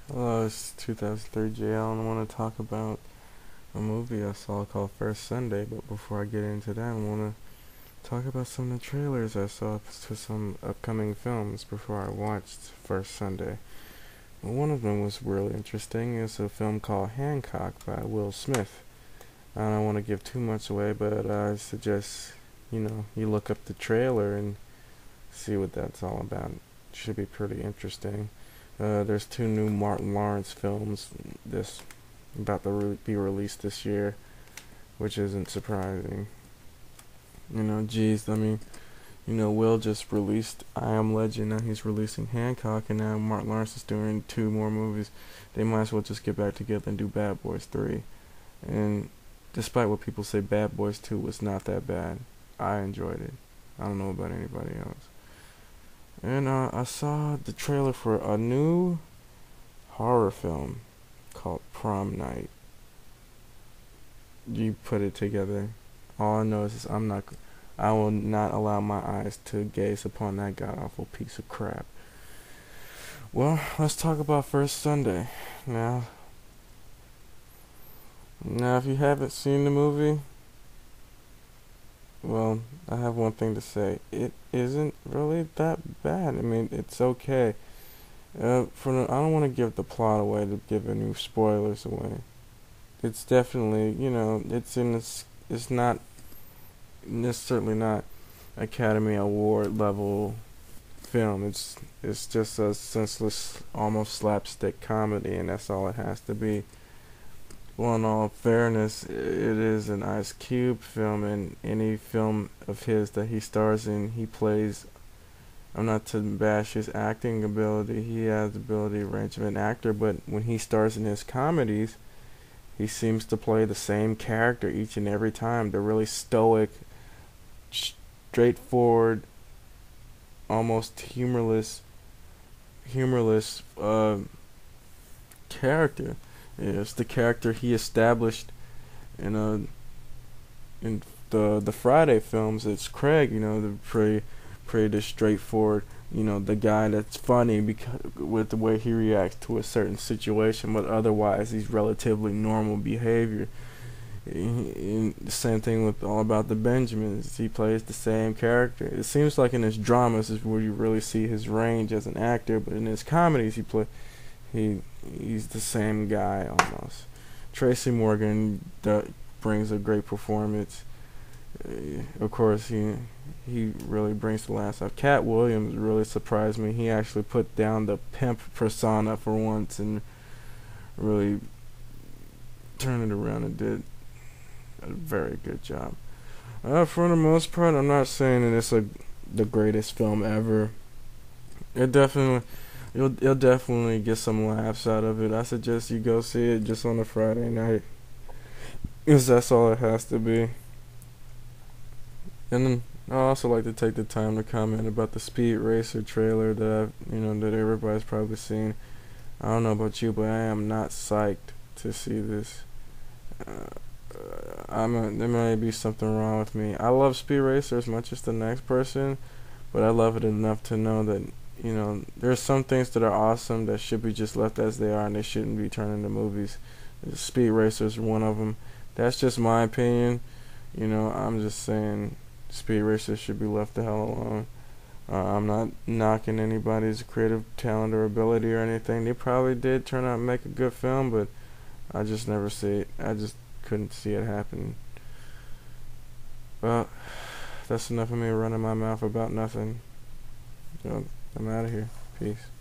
Hello, it's 2003 JL, and I want to talk about a movie I saw called First Sunday. But before I get into that, I want to talk about some of the trailers I saw to some upcoming films before I watched First Sunday. Well, one of them was really interesting. It's a film called Hancock by Will Smith. I don't want to give too much away, but I suggest you look up the trailer and see what that's all about. It should be pretty interesting. There's two new Martin Lawrence films this about to be released this year, which isn't surprising. Will just released I Am Legend. Now he's releasing Hancock, and now Martin Lawrence is doing two more movies. They might as well just get back together and do Bad Boys 3. And despite what people say, Bad Boys 2 was not that bad. I enjoyed it. I don't know about anybody else. And I saw the trailer for a new horror film called Prom Night. You put it together. All I know is I will not allow my eyes to gaze upon that god awful piece of crap. Well, let's talk about First Sunday. Now, if you haven't seen the movie, well, I have one thing to say. It isn't really that bad. I mean, it's okay. I don't want to give the plot away to give any spoilers away. It's definitely, it's not, it's certainly not Academy Award level film. It's just a senseless, almost slapstick comedy, and that's all it has to be. Well, in all fairness, it is an Ice Cube film, and any film of his that he stars in, he plays. I'm not to bash his acting ability. He has the ability range of an actor, but when he stars in his comedies, he seems to play the same character each and every time. The really stoic, straightforward, almost humorless character. It's the character he established in the Friday films. It's Craig, the pretty straightforward, the guy that's funny because with the way he reacts to a certain situation, but otherwise he's relatively normal behavior. And the same thing with All About the Benjamins. He plays the same character. It seems like in his dramas is where you really see his range as an actor, but in his comedies he's the same guy almost. Tracy Morgan brings a great performance. Of course, he really brings the last out. Cat Williams really surprised me. He actually put down the pimp persona for once and really turned it around and did a very good job. For the most part, I'm not saying that it's the greatest film ever. It definitely you'll definitely get some laughs out of it. I suggest you go see it just on a Friday night, because that's all it has to be. And then I also like to take the time to comment about the Speed Racer trailer that everybody's probably seen. I don't know about you, but I am not psyched to see this. There may be something wrong with me. I love Speed Racer as much as the next person, but I love it enough to know that there's some things that are awesome that should be just left as they are, and they shouldn't be turned into movies. Speed Racer is one of them. That's just my opinion. I'm just saying Speed Racer should be left the hell alone. I'm not knocking anybody's creative talent or ability or anything. They probably did turn out and make a good film, but I just never see it. I just couldn't see it happen. Well, that's enough of me running my mouth about nothing. I'm out of here. Peace.